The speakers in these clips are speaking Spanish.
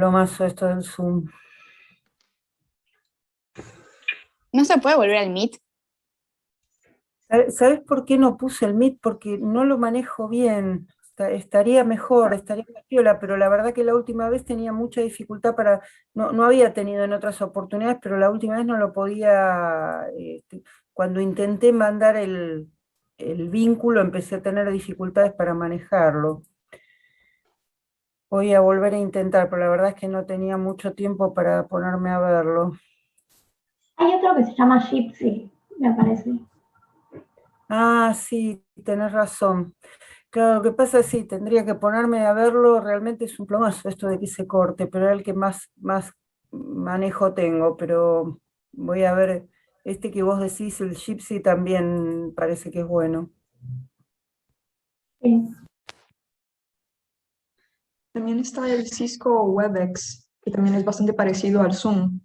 Plomazo esto del Zoom. ¿No se puede volver al Meet? ¿Sabes por qué no puse el Meet? Porque no lo manejo bien. Estaría mejor, estaría más piola, pero la verdad que la última vez tenía mucha dificultad para, no había tenido en otras oportunidades, pero la última vez no lo podía, cuando intenté mandar el vínculo empecé a tener dificultades para manejarlo. Voy a volver a intentar, pero la verdad es que no tenía mucho tiempo para ponerme a verlo. Hay otro que se llama Gypsy, me parece. Ah, sí, tenés razón. Claro, lo que pasa es sí, tendría que ponerme a verlo, realmente es un plomazo esto de que se corte, pero es el que más manejo tengo, pero voy a ver, este que vos decís, el Gypsy también parece que es bueno. Sí. También está el Cisco WebEx, que también es bastante parecido al Zoom.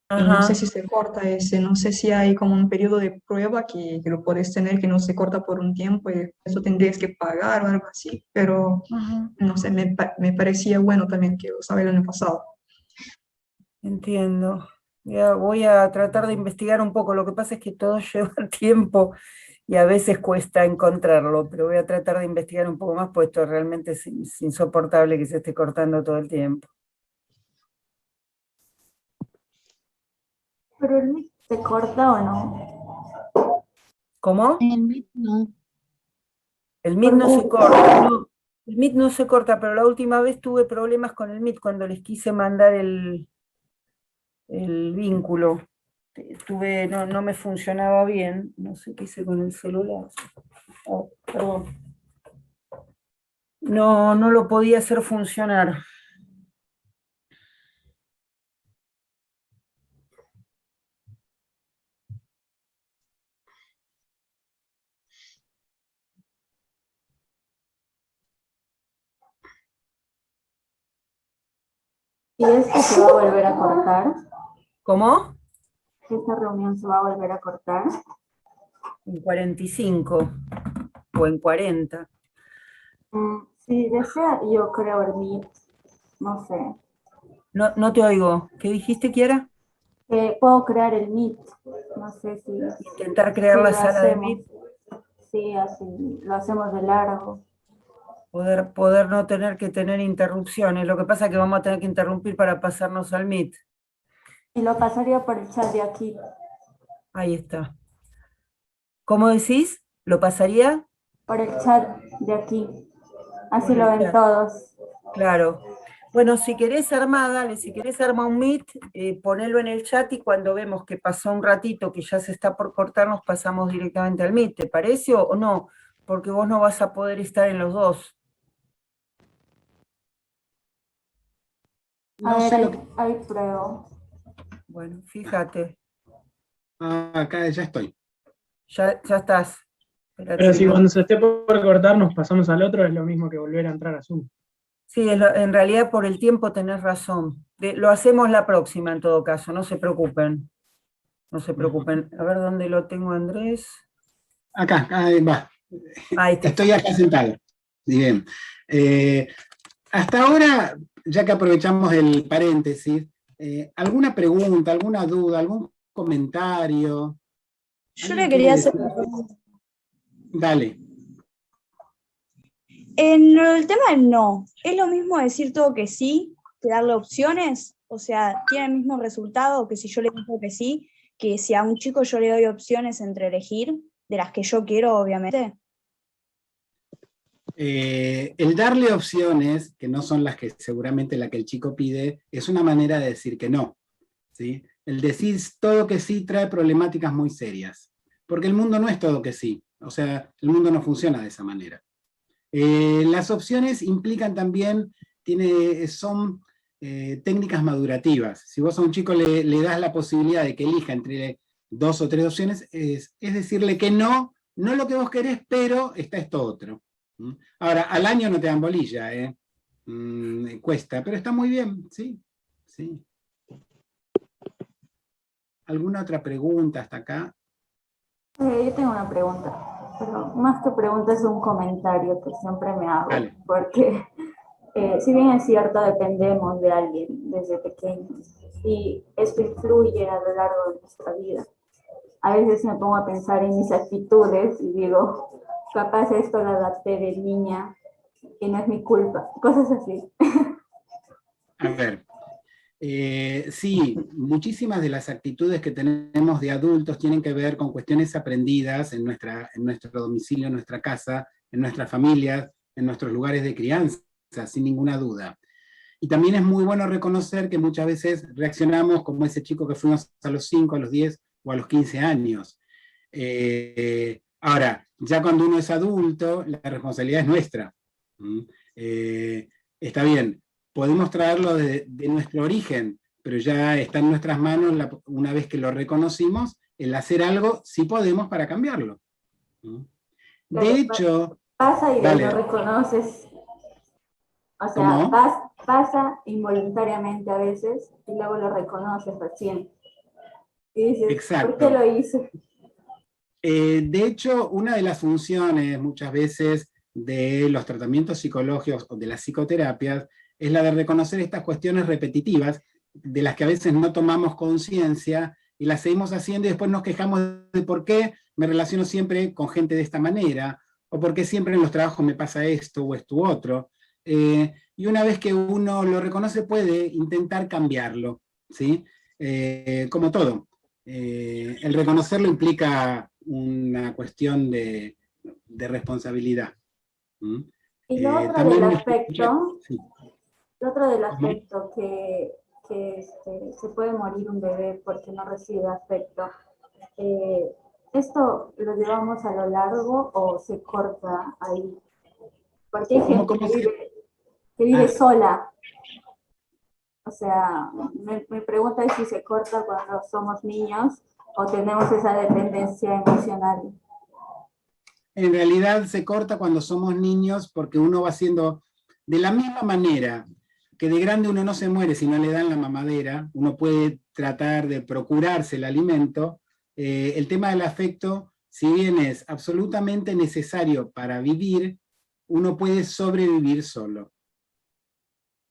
Y no sé Ajá, si se corta ese, no sé si hay como un periodo de prueba que lo puedes tener, que no se corta por un tiempo y eso tendrías que pagar o algo así, pero ajá, no sé, me parecía bueno también que lo usaba el año pasado. entiendo. Ya voy a tratar de investigar un poco, lo que pasa es que todo lleva tiempo y a veces cuesta encontrarlo, pero voy a tratar de investigar un poco más, pues esto realmente es insoportable que se esté cortando todo el tiempo. Pero el Meet se corta o no. ¿Cómo? En el Meet no. El Meet no se Porque corta, no. El Meet no se corta, pero la última vez tuve problemas con el Meet cuando les quise mandar el vínculo. No me funcionaba bien, no sé qué hice con el celular. Oh, perdón. No lo podía hacer funcionar. ¿y esto se va a volver a cortar? ¿Cómo? ¿Esta reunión se va a volver a cortar? En 45 o en 40. Si desea, yo creo el Meet, no sé. No te oigo. ¿Qué dijiste, Kiara? Puedo crear el Meet, no sé Intentar crear si la lo sala de hacemos. Meet, Sí, así lo hacemos de largo. poder no tener que tener interrupciones. Lo que pasa es que vamos a tener que interrumpir para pasarnos al Meet. Y lo pasaría por el chat de aquí. Ahí está. ¿Cómo decís? ¿Lo pasaría? Por el chat de aquí. Así Por lo el ven chat. todos. Claro. Bueno, si querés armar, dale, si querés armar un Meet, ponelo en el chat y cuando vemos que pasó un ratito, que ya se está por cortar, nos pasamos directamente al Meet, ¿te parece o no? Porque vos no vas a poder estar en los dos. A No ver, sé lo que... ahí pruebo. Bueno, fíjate, Ah, acá ya estoy. ya estás. Pero Espérate si que... cuando se esté por cortar nos pasamos al otro, es lo mismo que volver a entrar a Zoom. Sí, en realidad por el tiempo tenés razón. Lo hacemos la próxima en todo caso, no se preocupen. No se preocupen. A ver dónde lo tengo, Andrés. Acá, ahí va. Ahí está. Estoy acá sentado. Bien. Eh, Hasta ahora, ya que aprovechamos el paréntesis, ¿alguna pregunta, alguna duda, algún comentario? Yo le ¿Alguien quería quiere hacer decir? una pregunta. Dale. En el tema del no, ¿es lo mismo decir todo que sí que darle opciones? O sea, ¿tiene el mismo resultado que si yo le digo que sí, que si a un chico yo le doy opciones entre elegir, de las que yo quiero, obviamente? El darle opciones, que no son las que seguramente la que el chico pide, es una manera de decir que no. ¿Sí? El decir todo que sí trae problemáticas muy serias, porque el mundo no es todo que sí, o sea, el mundo no funciona de esa manera. Las opciones implican también, son técnicas madurativas. Si vos a un chico le das la posibilidad de que elija entre dos o tres opciones, es decirle que no, no lo que vos querés, pero está esto otro. Ahora, al año no te dan bolilla, cuesta, pero está muy bien, sí, sí. ¿Alguna otra pregunta hasta acá? Yo tengo una pregunta, pero más que pregunta es un comentario que siempre me hago, Dale. porque si bien es cierto, dependemos de alguien desde pequeños y esto influye a lo largo de nuestra vida. A veces me pongo a pensar en mis actitudes y digo, capaz esto lo adapté de niña y no es mi culpa, cosas así. A ver, sí, muchísimas de las actitudes que tenemos de adultos tienen que ver con cuestiones aprendidas en nuestro domicilio, en nuestra casa, en nuestras familias, en nuestros lugares de crianza, sin ninguna duda. Y también es muy bueno reconocer que muchas veces reaccionamos como ese chico que fuimos a los 5, a los 10 o a los 15 años. Ahora, ya cuando uno es adulto, la responsabilidad es nuestra. Está bien, podemos traerlo de nuestro origen, pero ya está en nuestras manos, una vez que lo reconocimos, el hacer algo, sí podemos para cambiarlo. De hecho, pasa y dale. lo reconoces. O sea, ¿Cómo? pasa involuntariamente a veces y luego lo reconoces recién. Y dices, Exacto. ¿por qué lo hice? De hecho, una de las funciones muchas veces de los tratamientos psicológicos o de las psicoterapias es la de reconocer estas cuestiones repetitivas de las que a veces no tomamos conciencia y las seguimos haciendo y después nos quejamos de por qué me relaciono siempre con gente de esta manera o por qué siempre en los trabajos me pasa esto o esto u otro. Y una vez que uno lo reconoce puede intentar cambiarlo, ¿sí? Como todo. El reconocerlo implica una cuestión de responsabilidad. Y lo otro También del me escuché, aspecto, sí. lo otro del aspecto que se puede morir un bebé porque no recibe afecto. ¿Esto lo llevamos a lo largo o se corta ahí? Porque hay gente que vive sola. O sea, mi pregunta es si se corta cuando somos niños o tenemos esa dependencia emocional. En realidad se corta cuando somos niños porque uno va haciendo de la misma manera que de grande uno no se muere si no le dan la mamadera, uno puede tratar de procurarse el alimento. El tema del afecto, si bien es absolutamente necesario para vivir, uno puede sobrevivir solo.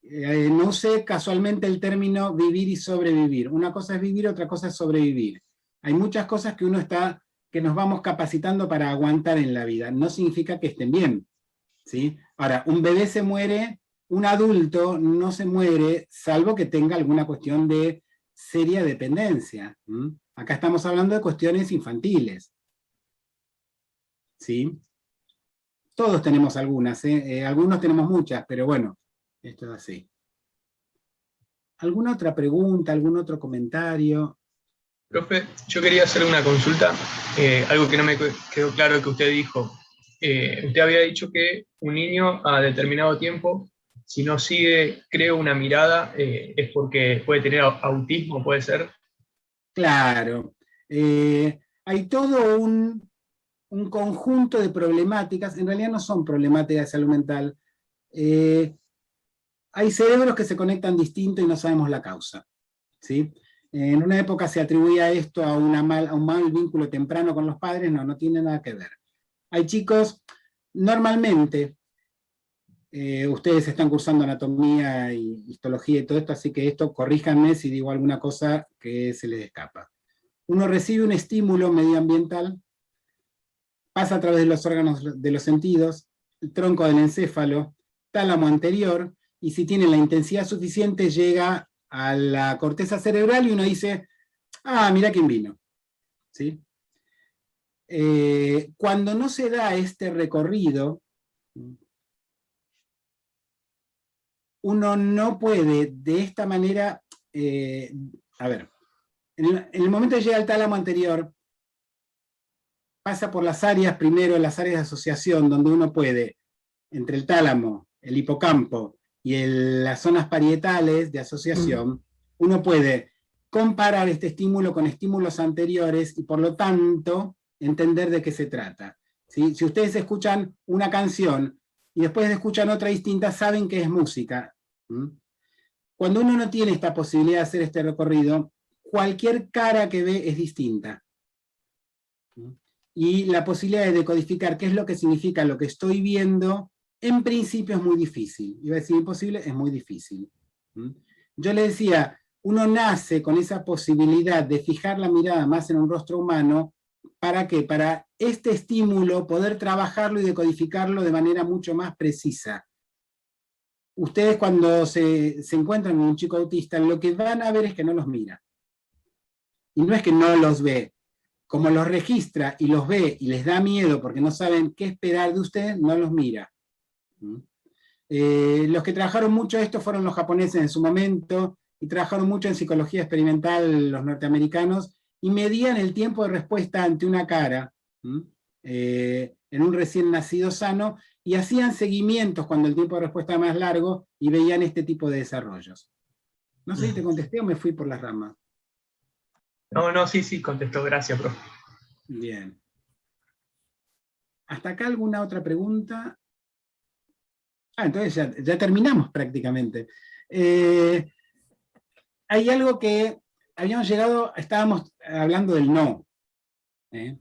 No usé casualmente el término vivir y sobrevivir. Una cosa es vivir, otra cosa es sobrevivir. Hay muchas cosas que que nos vamos capacitando para aguantar en la vida. No significa que estén bien, ¿sí? Ahora, un bebé se muere, un adulto no se muere, salvo que tenga alguna cuestión de seria dependencia. Acá estamos hablando de cuestiones infantiles, ¿sí? Todos tenemos algunas, algunos tenemos muchas, pero bueno, esto es así. ¿Alguna otra pregunta, algún otro comentario? Profe, yo quería hacerle una consulta, algo que no me quedó claro que usted dijo. Usted había dicho que un niño a determinado tiempo, si no sigue, creo, una mirada, es porque puede tener autismo, puede ser. Claro. Hay todo un conjunto de problemáticas, en realidad no son problemáticas de salud mental. Hay cerebros que se conectan distinto y no sabemos la causa, ¿sí? En una época se atribuía esto a un mal vínculo temprano con los padres, no tiene nada que ver. Hay chicos, normalmente, ustedes están cursando anatomía y histología y todo esto, así que esto, corríjanme si digo alguna cosa que se les escapa. Uno recibe un estímulo medioambiental, pasa a través de los órganos de los sentidos, el tronco del encéfalo, tálamo anterior, y si tiene la intensidad suficiente llega a la corteza cerebral y uno dice, ah, mira quién vino. ¿Sí? Cuando no se da este recorrido, uno no puede de esta manera, a ver, en el momento que llega al tálamo anterior, pasa por las áreas, primero las áreas de asociación, donde uno puede, entre el tálamo, el hipocampo y las zonas parietales de asociación, uno puede comparar este estímulo con estímulos anteriores y por lo tanto entender de qué se trata. ¿Sí? Si ustedes escuchan una canción y después escuchan otra distinta, saben que es música. Cuando uno no tiene esta posibilidad de hacer este recorrido, cualquier cara que ve es distinta. Y la posibilidad de decodificar qué es lo que significa lo que estoy viendo En principio es muy difícil. Iba a decir imposible, es muy difícil. Yo le decía, uno nace con esa posibilidad de fijar la mirada más en un rostro humano. ¿Para qué? Para este estímulo poder trabajarlo y decodificarlo de manera mucho más precisa. Ustedes cuando se encuentran con un chico autista, lo que van a ver es que no los mira. Y no es que no los ve. Como los registra y los ve y les da miedo porque no saben qué esperar de ustedes, no los mira. Los que trabajaron mucho esto fueron los japoneses en su momento, y trabajaron mucho en psicología experimental los norteamericanos, y medían el tiempo de respuesta ante una cara, en un recién nacido sano, y hacían seguimientos cuando el tiempo de respuesta era más largo, y veían este tipo de desarrollos. No sé si te contesté o me fui por las ramas. No, sí, contestó, gracias, profe. Bien. ¿Hasta acá alguna otra pregunta? Entonces ya terminamos prácticamente. Hay algo que habíamos llegado, estábamos hablando del no. Y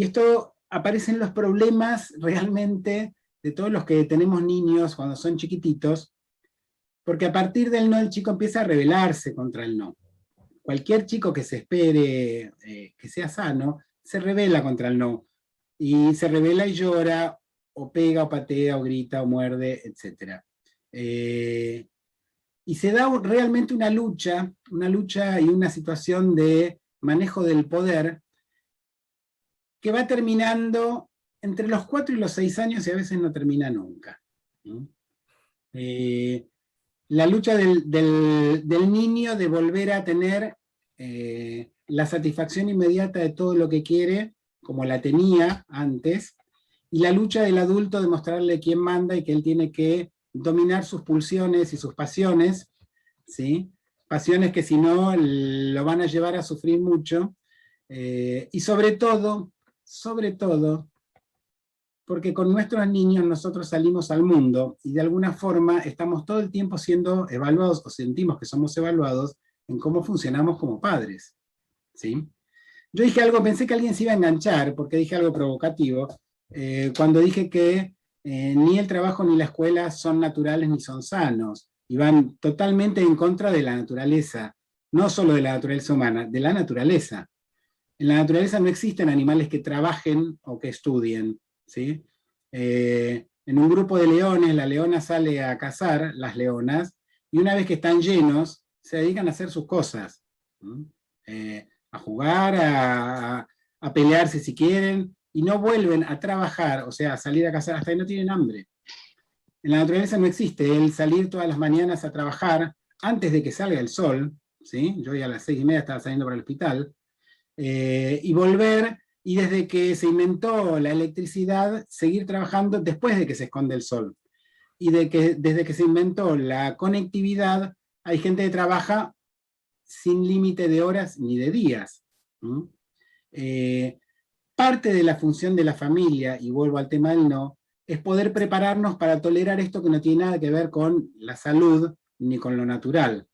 esto aparece en los problemas realmente de todos los que tenemos niños cuando son chiquititos, porque a partir del no el chico empieza a rebelarse contra el no. Cualquier chico que se espere que sea sano, se rebela contra el no. Y se rebela y llora, o pega, o patea, o grita, o muerde, etc. Y se da realmente una lucha y una situación de manejo del poder que va terminando entre los 4 y los 6 años y a veces no termina nunca. La lucha del niño de volver a tener la satisfacción inmediata de todo lo que quiere, como la tenía antes, y la lucha del adulto de mostrarle quién manda y que él tiene que dominar sus pulsiones y sus pasiones, ¿sí? Pasiones que si no lo van a llevar a sufrir mucho, y sobre todo, porque con nuestros niños nosotros salimos al mundo y de alguna forma estamos todo el tiempo siendo evaluados, o sentimos que somos evaluados en cómo funcionamos como padres, ¿sí? Yo dije algo, pensé que alguien se iba a enganchar, porque dije algo provocativo, cuando dije que ni el trabajo ni la escuela son naturales ni son sanos, y van totalmente en contra de la naturaleza, no solo de la naturaleza humana, de la naturaleza. En la naturaleza no existen animales que trabajen o que estudien, ¿sí? En un grupo de leones, la leona sale a cazar, las leonas, y una vez que están llenos, se dedican a hacer sus cosas, a jugar, a pelearse si quieren, y no vuelven a trabajar, o sea, a salir a cazar hasta que no tienen hambre. En la naturaleza no existe el salir todas las mañanas a trabajar antes de que salga el sol, ¿sí? Yo ya a las 6:30 estaba saliendo para el hospital, y volver, y desde que se inventó la electricidad, seguir trabajando después de que se esconde el sol. Y desde que se inventó la conectividad, hay gente que trabaja sin límite de horas ni de días. Parte de la función de la familia, y vuelvo al tema del no, es poder prepararnos para tolerar esto que no tiene nada que ver con la salud ni con lo natural.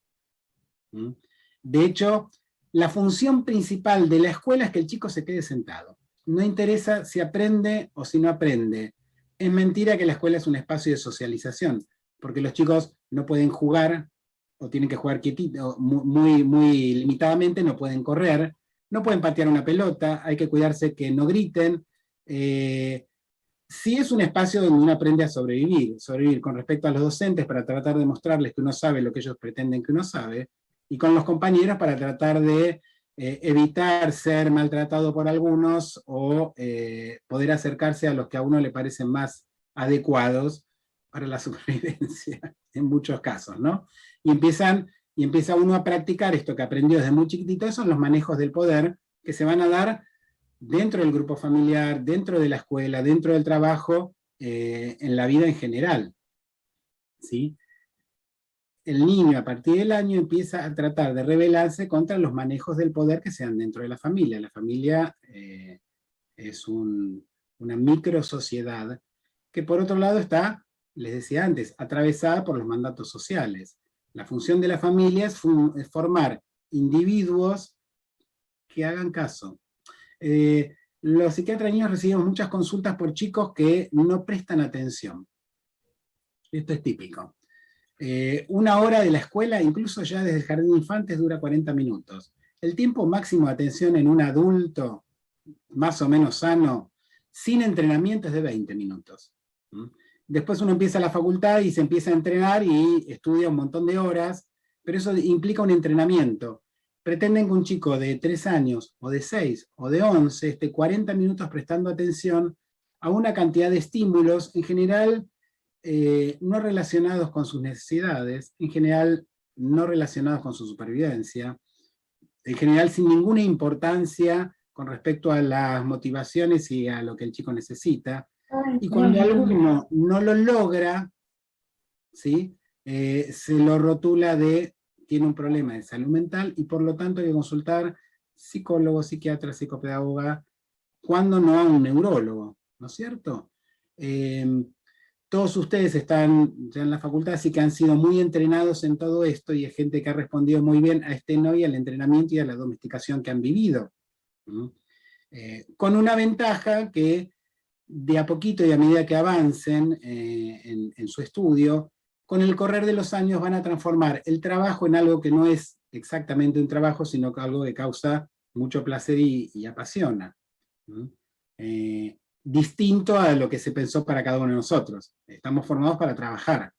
De hecho, la función principal de la escuela es que el chico se quede sentado. No interesa si aprende o si no aprende. Es mentira que la escuela es un espacio de socialización, porque los chicos no pueden jugar, o tienen que jugar quietito, muy limitadamente, no pueden correr, no pueden patear una pelota, hay que cuidarse que no griten. Sí es un espacio donde uno aprende a sobrevivir con respecto a los docentes para tratar de mostrarles que uno sabe lo que ellos pretenden que uno sabe, y con los compañeros para tratar de evitar ser maltratado por algunos o poder acercarse a los que a uno le parecen más adecuados para la supervivencia, en muchos casos, ¿no? Y empieza uno a practicar esto que aprendió desde muy chiquitito. Esos son los manejos del poder que se van a dar dentro del grupo familiar, dentro de la escuela, dentro del trabajo, en la vida en general, ¿sí? El niño a partir del año empieza a tratar de rebelarse contra los manejos del poder que sean dentro de la familia. La familia es una micro sociedad que por otro lado está, les decía antes, atravesada por los mandatos sociales. La función de la familia es formar individuos que hagan caso. los psiquiatras de niños recibimos muchas consultas por chicos que no prestan atención. Esto es típico. Una hora de la escuela, incluso ya desde el jardín de infantes, dura 40 minutos. El tiempo máximo de atención en un adulto, más o menos sano, sin entrenamiento, es de 20 minutos. Después uno empieza la facultad y se empieza a entrenar y estudia un montón de horas, pero eso implica un entrenamiento. Pretenden que un chico de 3 años, o de 6, o de 11, esté 40 minutos prestando atención a una cantidad de estímulos, en general no relacionados con sus necesidades, en general no relacionados con su supervivencia, en general sin ninguna importancia con respecto a las motivaciones y a lo que el chico necesita. Y cuando alguno no lo logra, ¿sí? Se lo rotula de tiene un problema de salud mental y por lo tanto hay que consultar psicólogo, psiquiatra, psicopedagoga, cuando no a un neurólogo, ¿no es cierto? Todos ustedes están ya en la facultad, así que han sido muy entrenados en todo esto, y es gente que ha respondido muy bien a este no y al entrenamiento y a la domesticación que han vivido. Con una ventaja que de a poquito y a medida que avancen en su estudio, con el correr de los años van a transformar el trabajo en algo que no es exactamente un trabajo, sino que algo que causa mucho placer y apasiona. Distinto a lo que se pensó para cada uno de nosotros. Estamos formados para trabajar.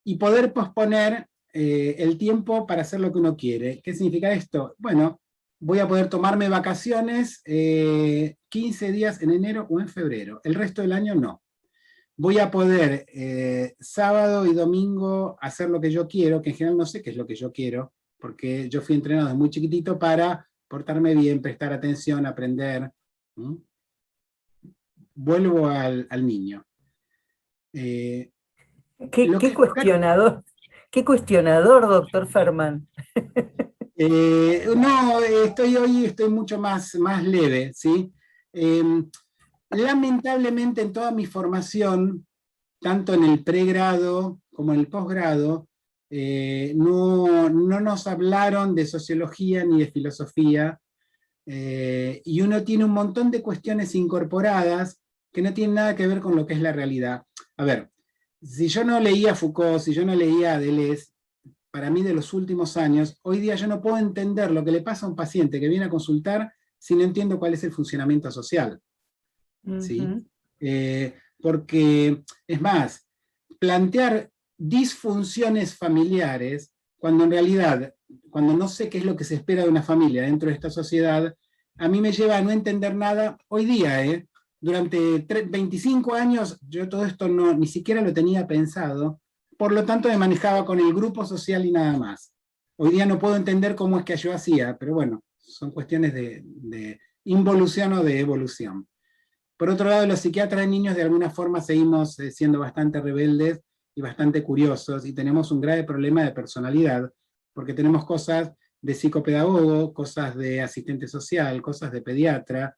Y poder posponer el tiempo para hacer lo que uno quiere. ¿Qué significa esto? Bueno, voy a poder tomarme vacaciones 15 días en enero o en febrero. El resto del año no. Voy a poder sábado y domingo hacer lo que yo quiero, que en general no sé qué es lo que yo quiero, porque yo fui entrenado desde muy chiquitito para portarme bien, prestar atención, aprender. Vuelvo al niño. Qué cuestionador, doctor Ferman. No, hoy estoy mucho más leve, ¿sí? Lamentablemente en toda mi formación, tanto en el pregrado como en el posgrado, no nos hablaron de sociología ni de filosofía, y uno tiene un montón de cuestiones incorporadas que no tienen nada que ver con lo que es la realidad. A ver, si yo no leía Foucault, si yo no leía Deleuze, para mí de los últimos años, hoy día yo no puedo entender lo que le pasa a un paciente que viene a consultar si no entiendo cuál es el funcionamiento social. ¿Sí? Porque, es más, plantear disfunciones familiares, cuando en realidad, cuando no sé qué es lo que se espera de una familia dentro de esta sociedad, a mí me lleva a no entender nada hoy día. Durante 25 años yo todo esto ni siquiera lo tenía pensado, por lo tanto me manejaba con el grupo social y nada más. Hoy día no puedo entender cómo es que yo hacía, pero bueno, son cuestiones de involución o de evolución. Por otro lado, los psiquiatras de niños de alguna forma seguimos siendo bastante rebeldes y bastante curiosos, y tenemos un grave problema de personalidad, porque tenemos cosas de psicopedagogo, cosas de asistente social, cosas de pediatra,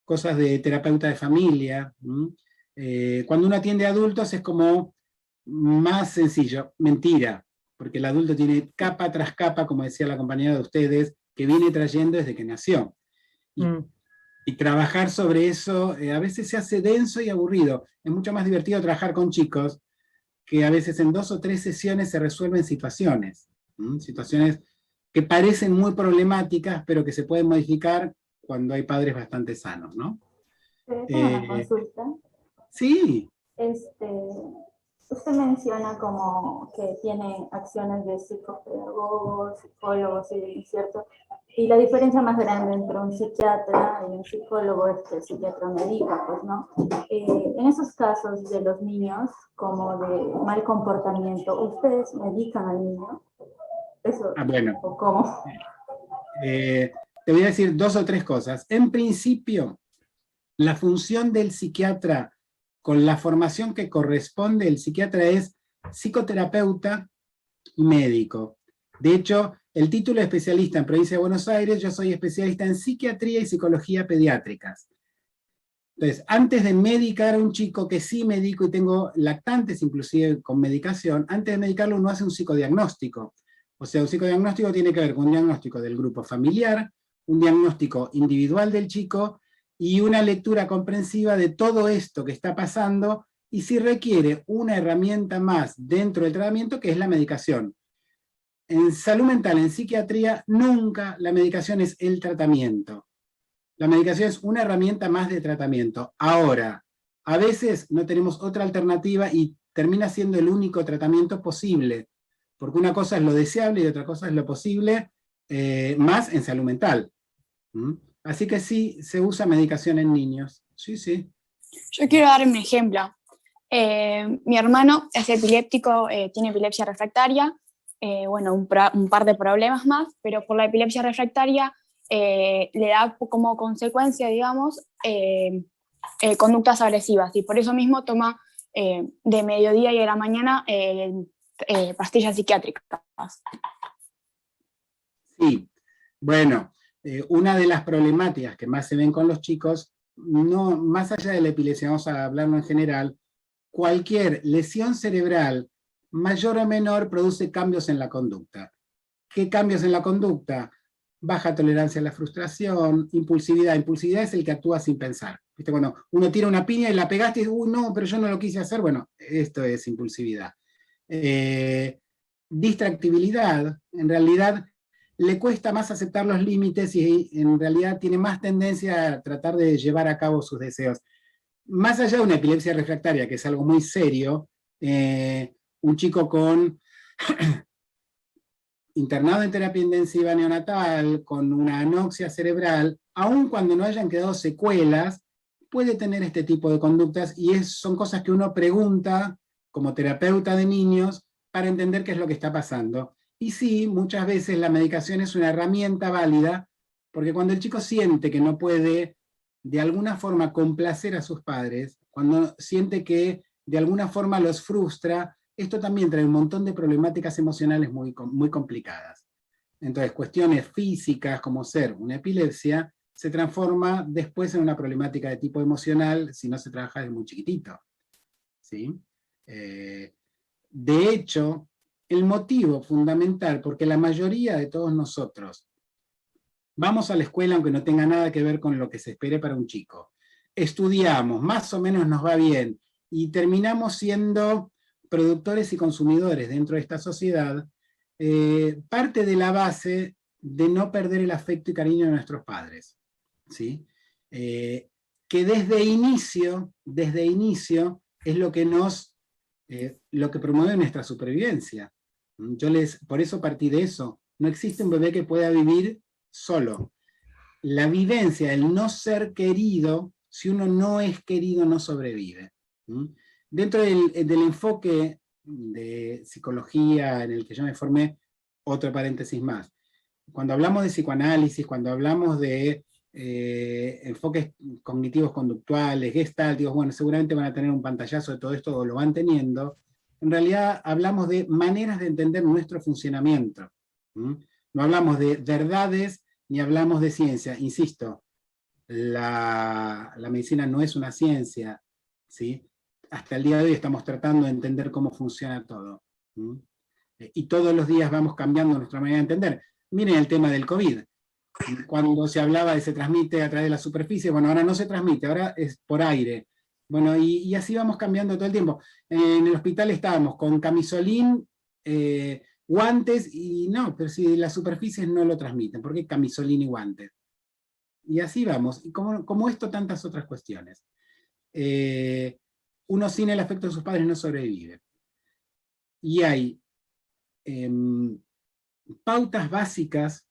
cosas de terapeuta de familia. Cuando uno atiende a adultos es como más sencillo. Mentira, porque el adulto tiene capa tras capa, como decía la compañera de ustedes, que viene trayendo desde que nació. Y trabajar sobre eso a veces se hace denso y aburrido. Es mucho más divertido trabajar con chicos, que a veces en 2 o 3 sesiones se resuelven situaciones. Situaciones que parecen muy problemáticas, pero que se pueden modificar cuando hay padres bastante sanos, ¿no? Tengo una consulta. Sí. Usted menciona como que tiene acciones de psicopedagogos, psicólogos, ¿cierto? Y la diferencia más grande entre un psiquiatra y un psicólogo es que el psiquiatra medica, pues, ¿no? En esos casos de los niños, como de mal comportamiento, ¿ustedes medican al niño? ¿Eso? Bueno. ¿O cómo? Te voy a decir 2 o 3 cosas. En principio, la función del psiquiatra, con la formación que corresponde, el psiquiatra es psicoterapeuta y médico. De hecho, el título de especialista en Provincia de Buenos Aires, yo soy especialista en psiquiatría y psicología pediátricas. Entonces, antes de medicar a un chico, que sí medico y tengo lactantes inclusive con medicación, antes de medicarlo uno hace un psicodiagnóstico. O sea, un psicodiagnóstico tiene que ver con un diagnóstico del grupo familiar, un diagnóstico individual del chico, y una lectura comprensiva de todo esto que está pasando, y si requiere una herramienta más dentro del tratamiento, que es la medicación. En salud mental, en psiquiatría, nunca la medicación es el tratamiento. La medicación es una herramienta más de tratamiento. Ahora, a veces no tenemos otra alternativa y termina siendo el único tratamiento posible, porque una cosa es lo deseable y otra cosa es lo posible, más en salud mental. Así que sí, se usa medicación en niños. Sí, sí. Yo quiero dar un ejemplo. Mi hermano es epiléptico, tiene epilepsia refractaria, bueno, un par de problemas más, pero por la epilepsia refractaria le da como consecuencia, digamos, conductas agresivas, y por eso mismo toma de mediodía y de la mañana pastillas psiquiátricas. Sí, bueno, una de las problemáticas que más se ven con los chicos, no, más allá de la epilepsia, vamos a hablarlo en general, cualquier lesión cerebral, mayor o menor, produce cambios en la conducta. ¿Qué cambios en la conducta? Baja tolerancia a la frustración, impulsividad. Impulsividad es el que actúa sin pensar. ¿Viste? Cuando uno tira una piña y la pegaste y dice, no, pero yo no lo quise hacer, bueno, esto es impulsividad. Distractibilidad, en realidad le cuesta más aceptar los límites y en realidad tiene más tendencia a tratar de llevar a cabo sus deseos. Más allá de una epilepsia refractaria, que es algo muy serio, un chico con internado en terapia intensiva neonatal, con una anoxia cerebral, aun cuando no hayan quedado secuelas, puede tener este tipo de conductas, y son cosas que uno pregunta como terapeuta de niños para entender qué es lo que está pasando. Y sí, muchas veces la medicación es una herramienta válida, porque cuando el chico siente que no puede de alguna forma complacer a sus padres, cuando siente que de alguna forma los frustra, esto también trae un montón de problemáticas emocionales muy, muy complicadas. Entonces, cuestiones físicas como ser una epilepsia se transforma después en una problemática de tipo emocional si no se trabaja desde muy chiquitito. ¿Sí? De hecho, el motivo fundamental, porque la mayoría de todos nosotros vamos a la escuela aunque no tenga nada que ver con lo que se espere para un chico, estudiamos, más o menos nos va bien, y terminamos siendo productores y consumidores dentro de esta sociedad, parte de la base de no perder el afecto y cariño de nuestros padres. ¿Sí? Que desde inicio es lo que lo que promueve nuestra supervivencia. Por eso partí de eso. No existe un bebé que pueda vivir solo. La vivencia, el no ser querido, si uno no es querido, no sobrevive. Dentro del enfoque de psicología en el que yo me formé, otro paréntesis más. Cuando hablamos de psicoanálisis, cuando hablamos de enfoques cognitivos conductuales, gestalt, bueno, seguramente van a tener un pantallazo de todo esto, o lo van teniendo. En realidad hablamos de maneras de entender nuestro funcionamiento. No hablamos de verdades, ni hablamos de ciencia. Insisto, la medicina no es una ciencia, ¿sí? Hasta el día de hoy estamos tratando de entender cómo funciona todo. Y todos los días vamos cambiando nuestra manera de entender. Miren el tema del COVID. Cuando se hablaba de se transmite a través de la superficie, bueno, ahora no se transmite, ahora es por aire. Bueno, y así vamos cambiando todo el tiempo. En el hospital estábamos con camisolín, guantes, y no, pero si las superficies no lo transmiten, ¿por qué camisolín y guantes? Y así vamos, y como esto, tantas otras cuestiones. Uno sin el afecto de sus padres no sobrevive. Y hay pautas básicas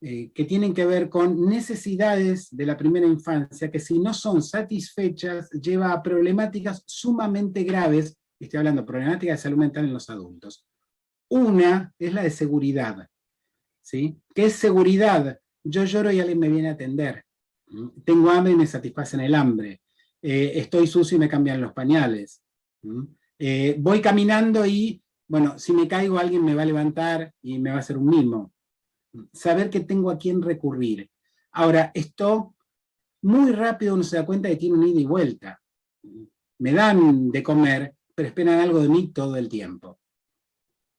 que tienen que ver con necesidades de la primera infancia, que si no son satisfechas, lleva a problemáticas sumamente graves, estoy hablando de problemáticas de salud mental en los adultos. Una es la de seguridad, ¿sí? ¿Qué es seguridad? Yo lloro y alguien me viene a atender. Tengo hambre y me satisfacen el hambre. Estoy sucio y me cambian los pañales. Voy caminando y, bueno, si me caigo alguien me va a levantar y me va a hacer un mimo. Saber que tengo a quién recurrir. Ahora, esto muy rápido uno se da cuenta que tiene un ida y vuelta. Me dan de comer, pero esperan algo de mí todo el tiempo.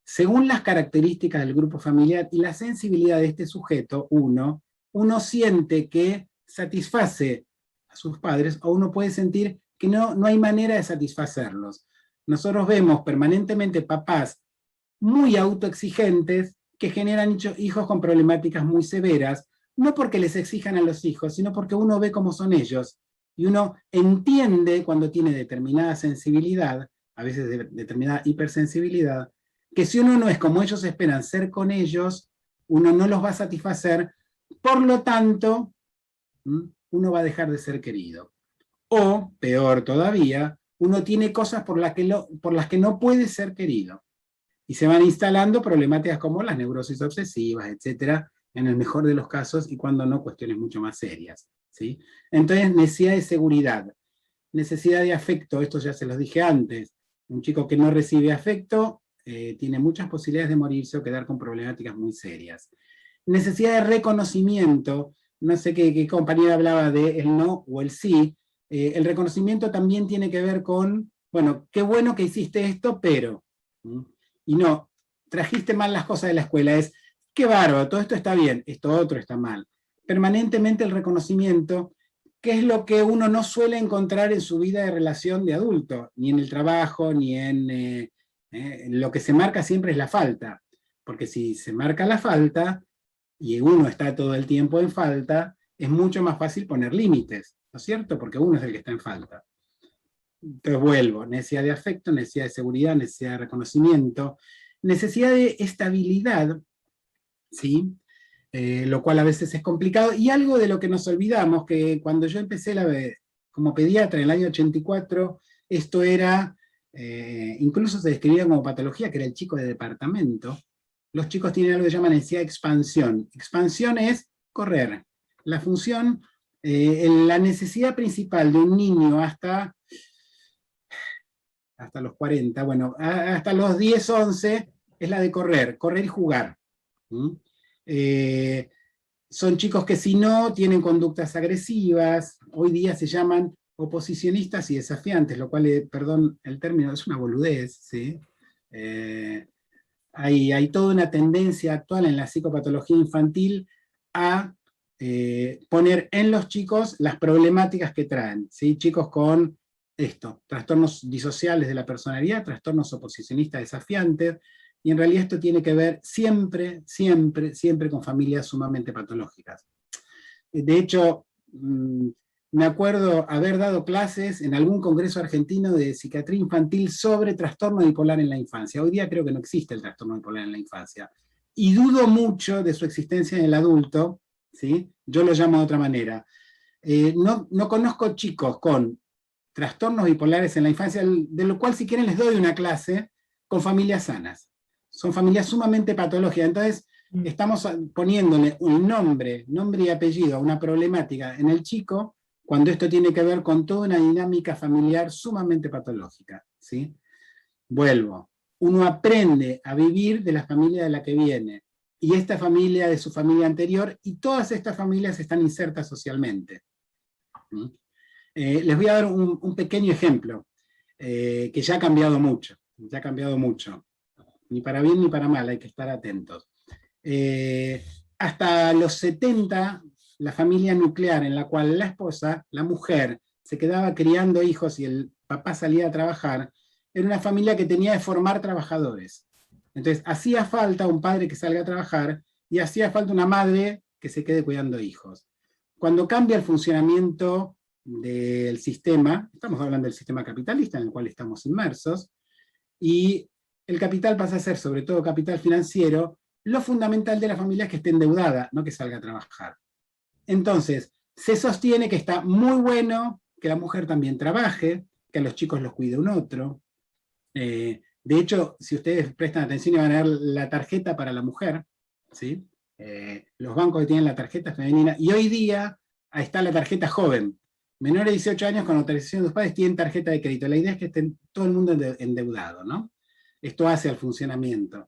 Según las características del grupo familiar y la sensibilidad de este sujeto, uno siente que satisface a sus padres, o uno puede sentir que no hay manera de satisfacerlos. Nosotros vemos permanentemente papás muy autoexigentes que generan hijos con problemáticas muy severas, no porque les exijan a los hijos, sino porque uno ve cómo son ellos, y uno entiende cuando tiene determinada sensibilidad, a veces determinada hipersensibilidad, que si uno no es como ellos esperan ser con ellos, uno no los va a satisfacer, por lo tanto, uno va a dejar de ser querido. O, peor todavía, uno tiene cosas por las que no puede ser querido. Y se van instalando problemáticas como las neurosis obsesivas, etcétera, en el mejor de los casos, y cuando no, cuestiones mucho más serias, ¿sí? Entonces, necesidad de seguridad, necesidad de afecto, esto ya se los dije antes. Un chico que no recibe afecto tiene muchas posibilidades de morirse o quedar con problemáticas muy serias. Necesidad de reconocimiento, no sé qué compañera hablaba de el no o el sí. El reconocimiento también tiene que ver con, bueno, qué bueno que hiciste esto, pero... Y no, trajiste mal las cosas de la escuela, es, qué bárbaro, todo esto está bien, esto otro está mal. Permanentemente el reconocimiento, que es lo que uno no suele encontrar en su vida de relación de adulto, ni en el trabajo, ni en lo que se marca siempre es la falta. Porque si se marca la falta, y uno está todo el tiempo en falta, es mucho más fácil poner límites, ¿no es cierto? Porque uno es el que está en falta. Entonces vuelvo, necesidad de afecto, necesidad de seguridad, necesidad de reconocimiento, necesidad de estabilidad, ¿sí? Lo cual a veces es complicado, y algo de lo que nos olvidamos, que cuando yo empecé como pediatra en el año 84, esto era, incluso se describía como patología, que era el chico de departamento. Los chicos tienen algo que llaman necesidad de expansión. Expansión es correr. La función, la necesidad principal de un niño hasta los 40, bueno, hasta los 10, 11, es la de correr y jugar. Son chicos que si no, tienen conductas agresivas, hoy día se llaman oposicionistas y desafiantes, lo cual, perdón el término, es una boludez, ¿sí? Hay toda una tendencia actual en la psicopatología infantil a poner en los chicos las problemáticas que traen, ¿sí? Chicos con trastornos disociales de la personalidad, trastornos oposicionistas desafiantes, y en realidad esto tiene que ver siempre, siempre, siempre con familias sumamente patológicas. De hecho, me acuerdo haber dado clases en algún congreso argentino de psiquiatría infantil sobre trastorno bipolar en la infancia. Hoy día creo que no existe el trastorno bipolar en la infancia. Y dudo mucho de su existencia en el adulto, ¿sí? Yo lo llamo de otra manera. No conozco chicos con trastornos bipolares en la infancia, de lo cual si quieren les doy una clase, con familias sanas. Son familias sumamente patológicas, entonces estamos poniéndole un nombre y apellido a una problemática en el chico, cuando esto tiene que ver con toda una dinámica familiar sumamente patológica, ¿sí? Vuelvo, uno aprende a vivir de la familia de la que viene, y esta familia de su familia anterior, y todas estas familias están insertas socialmente. Les voy a dar un pequeño ejemplo, que ya ha cambiado mucho, ni para bien ni para mal, hay que estar atentos. Hasta los 70, la familia nuclear en la cual la esposa, la mujer, se quedaba criando hijos y el papá salía a trabajar, era una familia que tenía que formar trabajadores. Entonces, hacía falta un padre que salga a trabajar y hacía falta una madre que se quede cuidando hijos. Cuando cambia el funcionamiento del sistema, estamos hablando del sistema capitalista en el cual estamos inmersos, y el capital pasa a ser, sobre todo capital financiero, lo fundamental de la familia es que esté endeudada, no que salga a trabajar. Entonces, se sostiene que está muy bueno que la mujer también trabaje, que a los chicos los cuide un otro. De hecho, si ustedes prestan atención, van a ver la tarjeta para la mujer, ¿sí? Los bancos que tienen la tarjeta femenina, y hoy día ahí está la tarjeta joven. Menores de 18 años con autorización de los padres tienen tarjeta de crédito. La idea es que estén todo el mundo endeudado, ¿no? Esto hace al funcionamiento.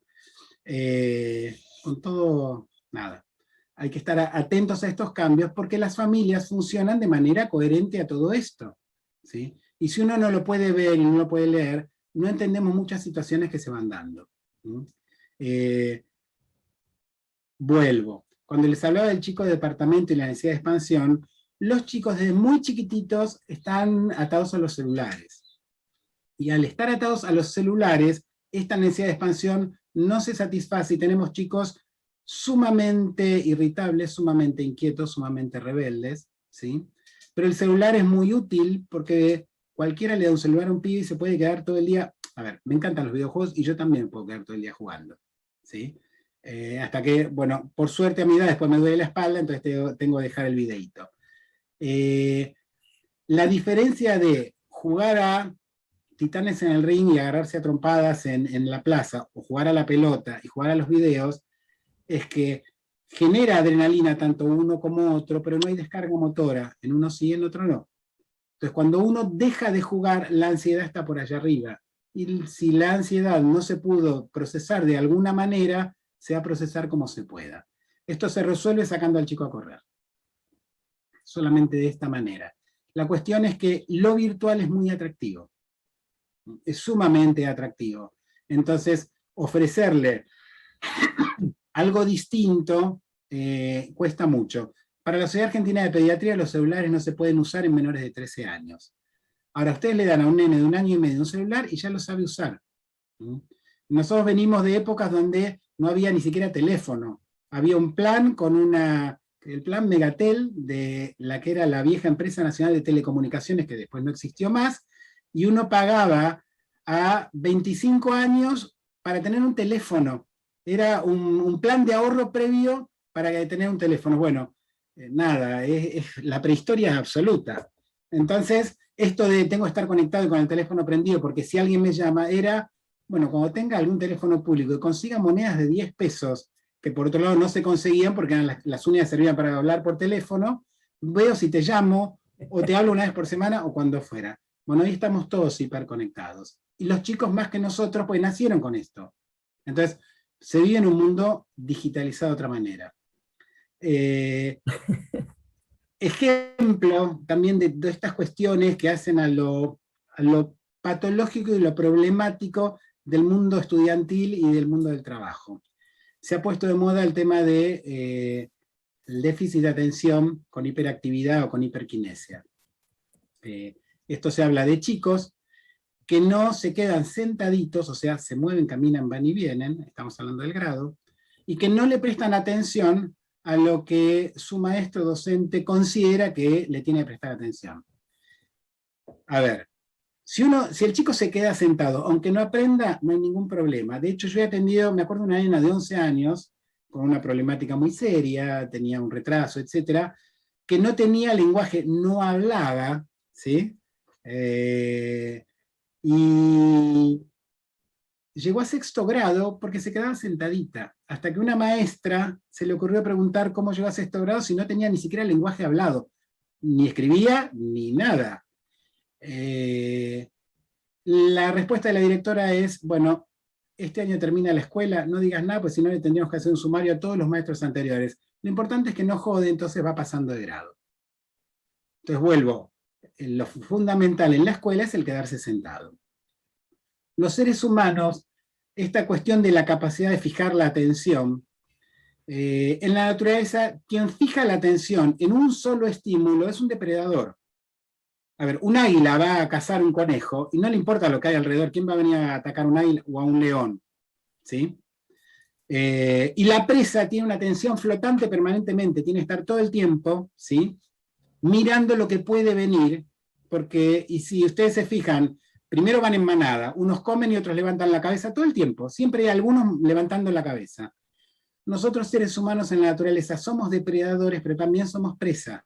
Con todo, nada. Hay que estar atentos a estos cambios porque las familias funcionan de manera coherente a todo esto, ¿sí? Y si uno no lo puede ver y no lo puede leer, no entendemos muchas situaciones que se van dando. Vuelvo. Cuando les hablaba del chico de departamento y la necesidad de expansión, los chicos desde muy chiquititos están atados a los celulares. Y al estar atados a los celulares, esta necesidad de expansión no se satisface y tenemos chicos sumamente irritables, sumamente inquietos, sumamente rebeldes, ¿sí? Pero el celular es muy útil porque cualquiera le da un celular a un pibe y se puede quedar todo el día. A ver, me encantan los videojuegos y yo también puedo quedar todo el día jugando, ¿sí? Hasta que, bueno, por suerte a mi edad después me duele la espalda, entonces tengo que dejar el videíto. La diferencia de jugar a titanes en el ring y agarrarse a trompadas en la plaza, o jugar a la pelota y jugar a los videos, es que genera adrenalina tanto uno como otro, pero no hay descarga motora, en uno sí, en otro no. Entonces cuando uno deja de jugar, la ansiedad está por allá arriba, y si la ansiedad no se pudo procesar de alguna manera, se va a procesar como se pueda. Esto se resuelve sacando al chico a correr. Solamente de esta manera. La cuestión es que lo virtual es muy atractivo. Es sumamente atractivo. Entonces, ofrecerle algo distinto cuesta mucho. Para la Sociedad Argentina de Pediatría, los celulares no se pueden usar en menores de 13 años. Ahora, ustedes le dan a un nene de 1 año y medio un celular y ya lo sabe usar. Nosotros venimos de épocas donde no había ni siquiera teléfono. Había un plan con el plan Megatel de la que era la vieja Empresa Nacional de Telecomunicaciones, que después no existió más, y uno pagaba a 25 años para tener un teléfono. Era un plan de ahorro previo para tener un teléfono. Bueno, nada, la prehistoria absoluta. Entonces, esto de tengo que estar conectado y con el teléfono prendido, porque si alguien me llama, era, bueno, cuando tenga algún teléfono público y consiga monedas de 10 pesos, que por otro lado no se conseguían porque eran las únicas que servían para hablar por teléfono, veo si te llamo, o te hablo una vez por semana, o cuando fuera. Bueno, hoy estamos todos hiperconectados. Y los chicos más que nosotros, pues nacieron con esto. Entonces, se vive en un mundo digitalizado de otra manera. Ejemplo también de estas cuestiones que hacen a lo patológico y lo problemático del mundo estudiantil y del mundo del trabajo. Se ha puesto de moda el tema de el déficit de atención con hiperactividad o con hiperquinesia. Esto se habla de chicos que no se quedan sentaditos, o sea, se mueven, caminan, van y vienen, estamos hablando del grado, y que no le prestan atención a lo que su maestro docente considera que le tiene que prestar atención. A ver, si el chico se queda sentado, aunque no aprenda, no hay ningún problema. De hecho, yo he atendido, me acuerdo de una nena de 11 años, con una problemática muy seria, tenía un retraso, etcétera, que no tenía lenguaje, no hablaba, ¿sí? Y llegó a 6º grado porque se quedaba sentadita, hasta que una maestra se le ocurrió preguntar cómo llegó a 6º grado si no tenía ni siquiera lenguaje hablado, ni escribía, ni nada. La respuesta de la directora es, bueno, este año termina la escuela, no digas nada, pues si no le tendríamos que hacer un sumario a todos los maestros anteriores. Lo importante es que no jode, entonces va pasando de grado. Entonces vuelvo, lo fundamental en la escuela es el quedarse sentado. Los seres humanos, esta cuestión de la capacidad de fijar la atención, en la naturaleza, quien fija la atención en un solo estímulo es un depredador. A ver, un águila va a cazar un conejo y no le importa lo que hay alrededor, quién va a venir a atacar a un águila o a un león, ¿sí? Y la presa tiene una atención flotante permanentemente, tiene que estar todo el tiempo, ¿sí? Mirando lo que puede venir, porque, y si ustedes se fijan, primero van en manada, unos comen y otros levantan la cabeza todo el tiempo, siempre hay algunos levantando la cabeza. Nosotros seres humanos en la naturaleza somos depredadores, pero también somos presa.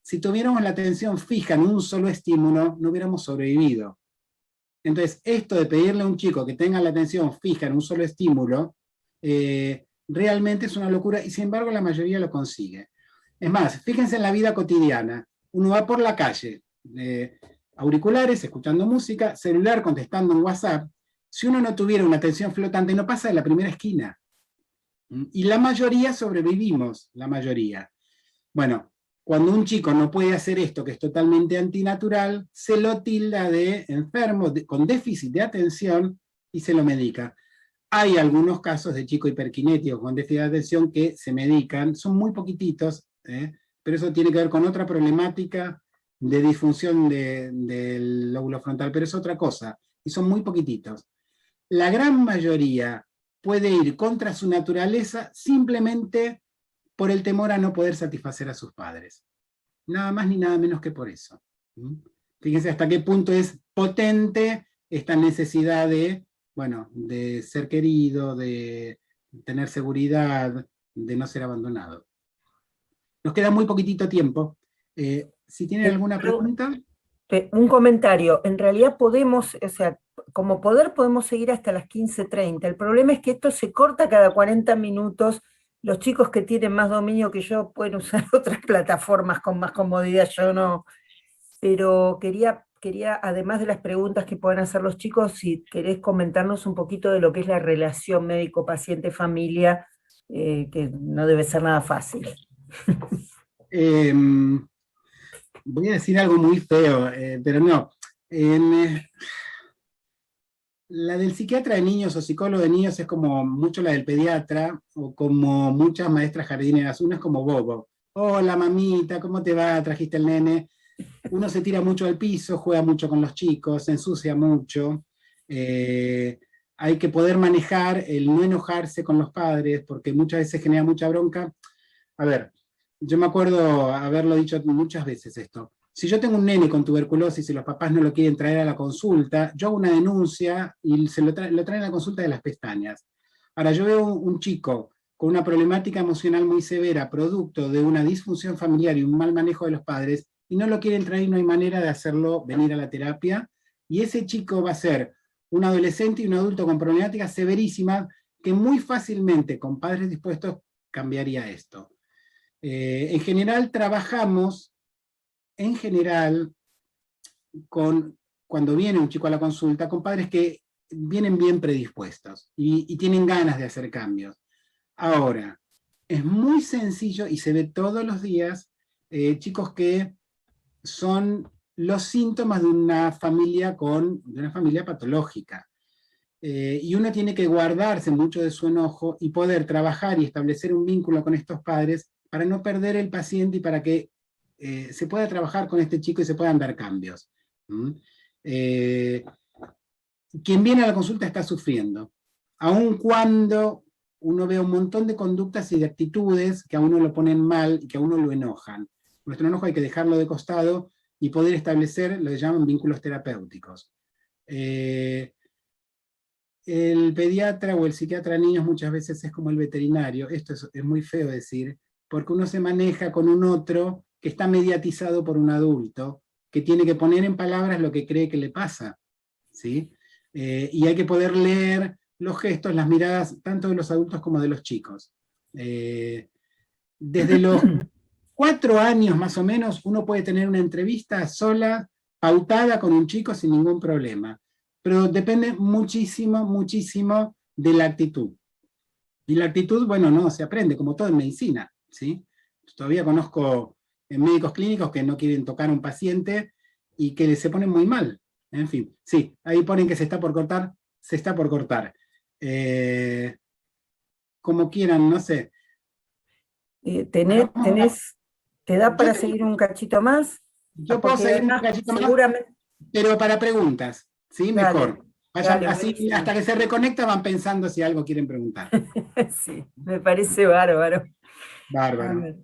Si tuviéramos la atención fija en un solo estímulo, no hubiéramos sobrevivido. Entonces, esto de pedirle a un chico que tenga la atención fija en un solo estímulo, realmente es una locura, y sin embargo la mayoría lo consigue. Es más, fíjense en la vida cotidiana. Uno va por la calle, auriculares, escuchando música, celular, contestando un WhatsApp. Si uno no tuviera una atención flotante, no pasa de la primera esquina. Y la mayoría sobrevivimos, la mayoría. Bueno, cuando un chico no puede hacer esto, que es totalmente antinatural, se lo tilda de enfermo, con déficit de atención, y se lo medica. Hay algunos casos de chicos hiperkinéticos con déficit de atención que se medican, son muy poquititos, pero eso tiene que ver con otra problemática de disfunción del lóbulo frontal, pero es otra cosa, y son muy poquititos. La gran mayoría puede ir contra su naturaleza simplemente por el temor a no poder satisfacer a sus padres. Nada más ni nada menos que por eso. Fíjense hasta qué punto es potente esta necesidad de, bueno, de ser querido, de tener seguridad, de no ser abandonado. Nos queda muy poquitito tiempo. Si tienen alguna pregunta. Un comentario. En realidad podemos, o sea, como poder podemos seguir hasta las 15:30. El problema es que esto se corta cada 40 minutos. Los chicos que tienen más dominio que yo pueden usar otras plataformas con más comodidad, yo no. Pero quería, además de las preguntas que puedan hacer los chicos, si querés comentarnos un poquito de lo que es la relación médico-paciente-familia, que no debe ser nada fácil. Voy a decir algo muy feo, pero no. La del psiquiatra de niños o psicólogo de niños es como mucho la del pediatra, o como muchas maestras jardineras. Una es como bobo. Hola mamita, ¿cómo te va? ¿Trajiste el nene? Uno se tira mucho al piso, juega mucho con los chicos, se ensucia mucho. Hay que poder manejar el no enojarse con los padres, porque muchas veces genera mucha bronca. A ver, yo me acuerdo haberlo dicho muchas veces esto. Si yo tengo un nene con tuberculosis y los papás no lo quieren traer a la consulta, yo hago una denuncia y lo traen a la consulta de las pestañas. Ahora, yo veo un chico con una problemática emocional muy severa, producto de una disfunción familiar y un mal manejo de los padres, y no lo quieren traer y no hay manera de hacerlo venir a la terapia, y ese chico va a ser un adolescente y un adulto con problemáticas severísimas que muy fácilmente, con padres dispuestos, cambiaría esto. En general trabajamos, cuando viene un chico a la consulta, con padres que vienen bien predispuestos y tienen ganas de hacer cambios. Ahora, es muy sencillo y se ve todos los días chicos que son los síntomas de una familia patológica. Y uno tiene que guardarse mucho de su enojo y poder trabajar y establecer un vínculo con estos padres para no perder el paciente y para que se pueda trabajar con este chico y se puedan dar cambios. Quien viene a la consulta está sufriendo, aun cuando uno ve un montón de conductas y de actitudes que a uno lo ponen mal y que a uno lo enojan. Nuestro enojo hay que dejarlo de costado y poder establecer lo que llaman vínculos terapéuticos. El pediatra o el psiquiatra de niños muchas veces es como el veterinario. Esto es muy feo decir, porque uno se maneja con un otro que está mediatizado por un adulto, que tiene que poner en palabras lo que cree que le pasa, ¿sí? Y hay que poder leer los gestos, las miradas, tanto de los adultos como de los chicos. Desde los 4 años más o menos, uno puede tener una entrevista sola, pautada con un chico sin ningún problema. Pero depende muchísimo, muchísimo de la actitud. Y la actitud, bueno, no se aprende, como todo en medicina, ¿sí? Todavía conozco médicos clínicos que no quieren tocar a un paciente y que se ponen muy mal. En fin, sí, ahí ponen que se está por cortar, se está por cortar. Como quieran, no sé. ¿Te da para seguir un cachito más? Yo puedo seguir un cachito más, pero para preguntas, ¿sí? Mejor. Vayan así, hasta que se reconecta van pensando si algo quieren preguntar. Sí, me parece bárbaro. Bárbaro.